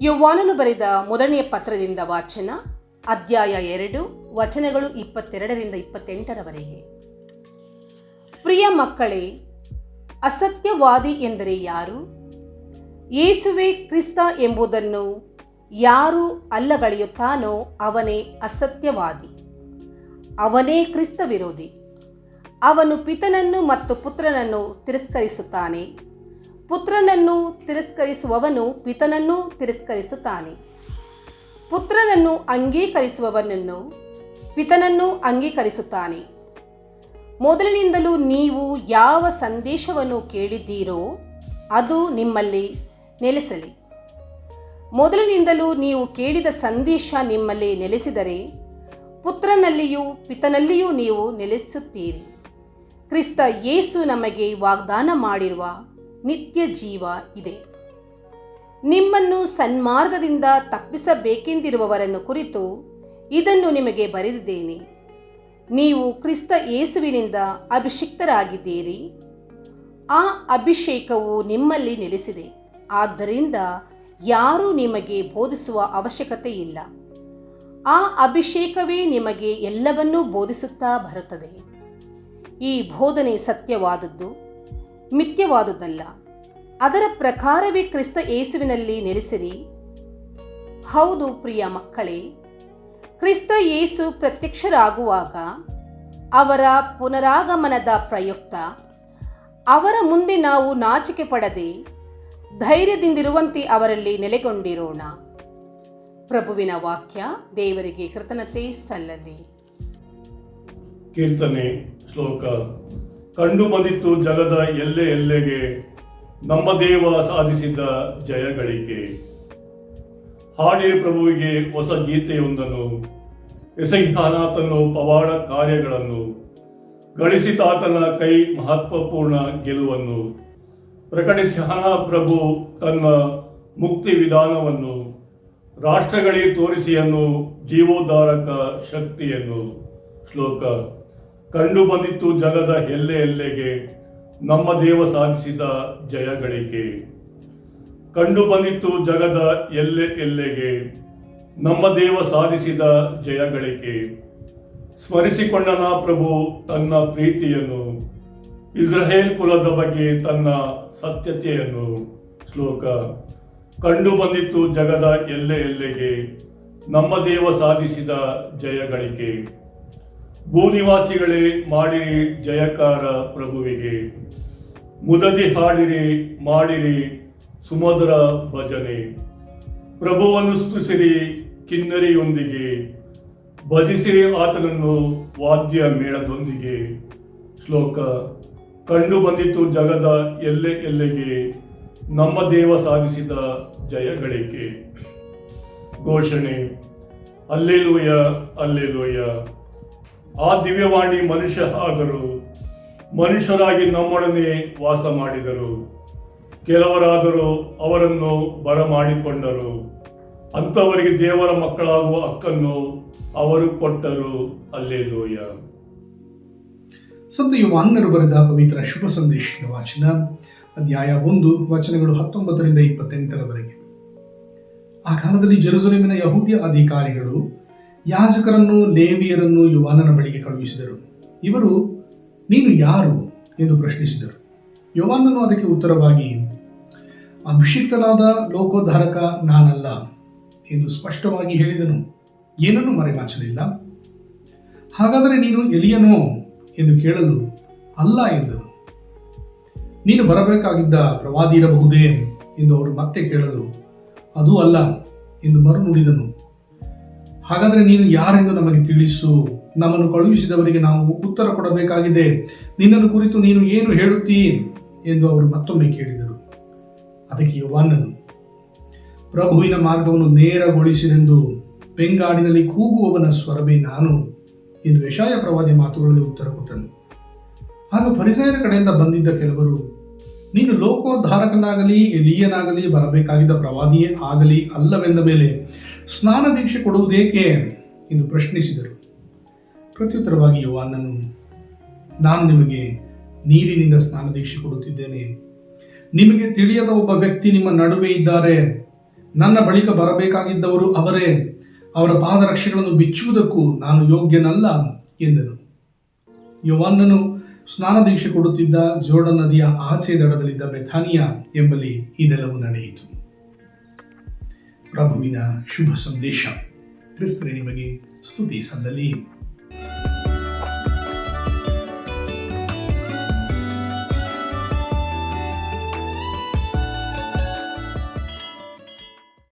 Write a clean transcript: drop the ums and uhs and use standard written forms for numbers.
ಯೋವಾನನು ಬರೆದ ಮೊದಲನೆಯ ಪತ್ರದಿಂದ ವಾಚನ, ಅಧ್ಯಾಯ 2, ವಚನಗಳು 22ರಿಂದ 28ರವರೆಗೆ. ಪ್ರಿಯ ಮಕ್ಕಳೇ, ಅಸತ್ಯವಾದಿ ಎಂದರೆ ಯಾರು? ಯೇಸುವೇ ಕ್ರಿಸ್ತ ಎಂಬುದನ್ನು ಯಾರು ಅಲ್ಲಗಳೆಯುತ್ತಾನೋ ಅವನೇ ಅಸತ್ಯವಾದಿ. ಅವನೇ ಕ್ರಿಸ್ತ ವಿರೋಧಿ. ಅವನು ಪಿತನನ್ನು ಮತ್ತು ಪುತ್ರನನ್ನು ತಿರಸ್ಕರಿಸುತ್ತಾನೆ. ಪುತ್ರನನ್ನು ತಿರಸ್ಕರಿಸುವವನು ಪಿತನನ್ನು ತಿರಸ್ಕರಿಸುತ್ತಾನೆ. ಪುತ್ರನನ್ನು ಅಂಗೀಕರಿಸುವವನನ್ನು ಪಿತನನ್ನು ಅಂಗೀಕರಿಸುತ್ತಾನೆ. ಮೊದಲಿನಿಂದಲೂ ನೀವು ಯಾವ ಸಂದೇಶವನ್ನು ಕೇಳಿದ್ದೀರೋ ಅದು ನಿಮ್ಮಲ್ಲಿ ನೆಲೆಸಲಿ. ಮೊದಲಿನಿಂದಲೂ ನೀವು ಕೇಳಿದ ಸಂದೇಶ ನಿಮ್ಮಲ್ಲಿ ನೆಲೆಸಿದರೆ ಪುತ್ರನಲ್ಲಿಯೂ ಪಿತನಲ್ಲಿಯೂ ನೀವು ನೆಲೆಸುತ್ತೀರಿ. ಕ್ರಿಸ್ತ ಯೇಸು ನಮಗೆ ವಾಗ್ದಾನ ಮಾಡಿರುವ ನಿತ್ಯ ಜೀವ ಇದೆ. ನಿಮ್ಮನ್ನು ಸನ್ಮಾರ್ಗದಿಂದ ತಪ್ಪಿಸಬೇಕೆಂದಿರುವವರನ್ನು ಕುರಿತು ಇದನ್ನು ನಿಮಗೆ ಬರೆದಿದ್ದೇನೆ. ನೀವು ಕ್ರಿಸ್ತ ಯೇಸುವಿನಿಂದ ಅಭಿಷಿಕ್ತರಾಗಿದ್ದೀರಿ. ಆ ಅಭಿಷೇಕವು ನಿಮ್ಮಲ್ಲಿ ನೆಲೆಸಿದೆ. ಆದ್ದರಿಂದ ಯಾರೂ ನಿಮಗೆ ಬೋಧಿಸುವ ಅವಶ್ಯಕತೆ ಇಲ್ಲ. ಆ ಅಭಿಷೇಕವೇ ನಿಮಗೆ ಎಲ್ಲವನ್ನೂ ಬೋಧಿಸುತ್ತಾ ಬರುತ್ತದೆ. ಈ ಬೋಧನೆ ಸತ್ಯವಾದದ್ದು, ಮಿಥ್ಯವಾದುದಲ್ಲ. ಅದರ ಪ್ರಕಾರವೇ ಕ್ರಿಸ್ತ ಯೇಸುವಿನಲ್ಲಿ ನೆಲೆಸಿರಿ. ಹೌದು ಪ್ರಿಯ ಮಕ್ಕಳೇ, ಕ್ರಿಸ್ತ ಯೇಸು ಪ್ರತ್ಯಕ್ಷರಾಗುವಾಗ ಅವರ ಪುನರಾಗಮನದ ಪ್ರಯುಕ್ತ ಅವರ ಮುಂದೆ ನಾವು ನಾಚಿಕೆ ಪಡದೆ ಧೈರ್ಯದಿಂದಿರುವಂತೆ ಅವರಲ್ಲಿ ನೆಲೆಗೊಂಡಿರೋಣ. ಪ್ರಭುವಿನ ವಾಕ್ಯ. ದೇವರಿಗೆ ಕೃತಜ್ಞತೆ ಸಲ್ಲಲಿ. ಕೀರ್ತನೆ ಶ್ಲೋಕ. ಕಂಡು ಬಂದಿತ್ತು ಜಗದ ಎಲ್ಲೆಗೆ ನಮ್ಮ ದೇವ ಸಾಧಿಸಿದ ಜಯಗಳಿಕೆ. ಹಾಡಿರಿ ಪ್ರಭುವಿಗೆ ಹೊಸ ಗೀತೆಯೊಂದನ್ನು, ಎಸಗಿಯಾನಾತನು ಪವಾಡ ಕಾರ್ಯಗಳನ್ನು, ಗಳಿಸಿತಾತನ ಕೈ ಮಹತ್ವಪೂರ್ಣ ಗೆಲುವನ್ನು, ಪ್ರಕಟಿಸ್ಯಾನ ಪ್ರಭು ತನ್ನ ಮುಕ್ತಿ ವಿಧಾನವನ್ನು, ರಾಷ್ಟ್ರಗಳಿಗೆ ತೋರಿಸಿಯನ್ನು ಜೀವೋದ್ಧಾರಕ ಶಕ್ತಿಯನ್ನು. ಶ್ಲೋಕ. ಕಂಡು ಬಂದಿತ್ತು ಜಗದ ಎಲ್ಲೆಗೆ ನಮ್ಮ ದೇವ ಸಾಧಿಸಿದ ಜಯಗಳಿಕೆ. ಕಂಡು ಬಂದಿತ್ತು ಜಗದ ಎಲ್ಲೆಗೆ ನಮ್ಮ ದೇವ ಸಾಧಿಸಿದ ಜಯಗಳಿಕೆ. ಸ್ಮರಿಸಿಕೊಂಡನ ಪ್ರಭು ತನ್ನ ಪ್ರೀತಿಯನ್ನು, ಇಸ್ರಾಯೇಲ್ ಕುಲದ ಬಗ್ಗೆ ತನ್ನ ಸತ್ಯತೆಯನ್ನು. ಶ್ಲೋಕ. ಕಂಡು ಬಂದಿತ್ತು ಜಗದ ಎಲ್ಲೆಗೆ ನಮ್ಮ ದೇವ ಸಾಧಿಸಿದ ಜಯಗಳಿಕೆ. ಭೂನಿವಾಸಿಗಳೇ, ಮಾಡಿರಿ ಜಯಕಾರ ಪ್ರಭುವಿಗೆ. ಮುದದಿ ಹಾಡಿರಿ, ಮಾಡಿರಿ ಸುಮಧುರ ಭಜನೆ. ಪ್ರಭುವನ್ನು ಸ್ತುತಿಸಿರಿ ಕಿನ್ನರಿಯೊಂದಿಗೆ, ಭಜಿಸಿರಿ ಆತನನ್ನು ವಾದ್ಯ ಮೇಳದೊಂದಿಗೆ. ಶ್ಲೋಕ. ಕಂಡು ಬಂದಿತ್ತು ಜಗದ ಎಲ್ಲೆಗೆ ನಮ್ಮ ದೇವ ಸಾಧಿಸಿದ ಜಯಗಳಿಕೆ. ಘೋಷಣೆ. Alleluia, alleluia. ಆ ದಿವ್ಯವಾಣಿ ಮನುಷ್ಯ ಆದರು, ಮನುಷ್ಯರಾಗಿ ನಮ್ಮೊಡನೆ ವಾಸ ಮಾಡಿದರು. ಕೆಲವರಾದರೂ ಅವರನ್ನು ಬರಮಾಡಿಕೊಂಡರು. ಅಂಥವರಿಗೆ ದೇವರ ಮಕ್ಕಳಾಗುವ ಹಕ್ಕನ್ನು ಅವರು ಕೊಟ್ಟರು. ಅಲ್ಲೇಲೂಯ. ಸಂತ ಯೋಹಾನನು ಬರೆದ ಪವಿತ್ರ ಶುಭ ಸಂದೇಶದ ವಾಚನ, ಅಧ್ಯಾಯ 1, ವಚನಗಳು 19ರಿಂದ 28ರವರೆಗೆ. ಆ ಕಾಲದಲ್ಲಿ ಜೆರುಸಲೇಮಿನ ಯಹೂದ್ಯ ಅಧಿಕಾರಿಗಳು ಯಾಜಕರನ್ನು, ಲೇವಿಯರನ್ನು ಯೋಹಾನನ ಬಳಿಗೆ ಕಳುಹಿಸಿದರು. ಇವರು, ನೀನು ಯಾರು ಎಂದು ಪ್ರಶ್ನಿಸಿದರು. ಯೋಹಾನನು ಅದಕ್ಕೆ ಉತ್ತರವಾಗಿ, ಅಭಿಷಿಕ್ತನಾದ ಲೋಕೋದ್ಧಾರಕ ನಾನಲ್ಲ ಎಂದು ಸ್ಪಷ್ಟವಾಗಿ ಹೇಳಿದನು. ಏನನ್ನೂ ಮರೆಮಾಚಲಿಲ್ಲ. ಹಾಗಾದರೆ ನೀನು ಎಲಿಯನೋ ಎಂದು ಕೇಳಲು, ಅಲ್ಲ ಎಂದನು. ನೀನು ಬರಬೇಕಾಗಿದ್ದ ಪ್ರವಾದಿ ಇರಬಹುದೇ ಎಂದು ಅವರು ಮತ್ತೆ ಕೇಳಲು, ಅದೂ ಅಲ್ಲ ಎಂದು ಮರು ನುಡಿದನು. ಹಾಗಾದರೆ ನೀನು ಯಾರೆಂದು ನಮಗೆ ತಿಳಿಸು, ನಮ್ಮನ್ನು ಕಳುಹಿಸಿದವರಿಗೆ ನಾವು ಉತ್ತರ ಕೊಡಬೇಕಾಗಿದೆ. ನಿನ್ನನ್ನು ಕುರಿತು ನೀನು ಏನು ಹೇಳುತ್ತೀ ಎಂದು ಅವರು ಮತ್ತೊಮ್ಮೆ ಕೇಳಿದರು. ಅದಕ್ಕೆ ಯೋಹಾನನು, ಪ್ರಭುವಿನ ಮಾರ್ಗವನ್ನು ನೇರಗೊಳಿಸಿರೆಂದು ಬೆಂಗಾಡಿನಲ್ಲಿ ಕೂಗುವವನ ಸ್ವರವೇ ನಾನು ಎಂದು ಯೆಶಾಯ ಪ್ರವಾದಿ ಮಾತುಗಳಲ್ಲಿ ಉತ್ತರ ಕೊಟ್ಟನು. ಆಗ ಫರಿಸಾಯರ ಕಡೆಯಿಂದ ಬಂದಿದ್ದ ಕೆಲವರು, ನೀನು ಲೋಕೋದ್ಧಾರಕನಾಗಲಿ ಎಲೀಯನಾಗಲಿ ಬರಬೇಕಾಗಿದ್ದ ಪ್ರವಾದಿಯೇ ಆಗಲಿ ಅಲ್ಲವೆಂದ ಮೇಲೆ ಸ್ನಾನ ದೀಕ್ಷೆ ಕೊಡುವುದೇಕೆ ಎಂದು ಪ್ರಶ್ನಿಸಿದರು. ಪ್ರತ್ಯುತ್ತರವಾಗಿ ಯೋಹಾನನು, ನಾನು ನಿಮಗೆ ನೀರಿನಿಂದ ಸ್ನಾನ ದೀಕ್ಷೆ ಕೊಡುತ್ತಿದ್ದೇನೆ. ನಿಮಗೆ ತಿಳಿಯದ ಒಬ್ಬ ವ್ಯಕ್ತಿ ನಿಮ್ಮ ನಡುವೆ ಇದ್ದಾರೆ. ನನ್ನ ಬಳಿಕ ಬರಬೇಕಾಗಿದ್ದವರು ಅವರೇ, ಅವರ ಪಾದರಕ್ಷೆಗಳನ್ನು ಬಿಚ್ಚುವುದಕ್ಕೂ ನಾನು ಯೋಗ್ಯನಲ್ಲ ಎಂದನು. ಯೋಹಾನನು ಸ್ನಾನದೀಕ್ಷೆ ಕೊಡುತ್ತಿದ್ದ ಜೋರ್ಡನ್ ನದಿಯ ಆಚೆ ದಡದಲ್ಲಿದ್ದ ಬೆಥಾನಿಯಾ ಎಂಬಲ್ಲಿ ಇದೆಲ್ಲವೂ ನಡೆಯಿತು. ಪ್ರಭುವಿನ ಶುಭ ಸಂದೇಶ. ಕ್ರಿಸ್ತನೇ ನಿಮಗೆ ಸ್ತುತಿ ಸಲ್ಲಲಿ.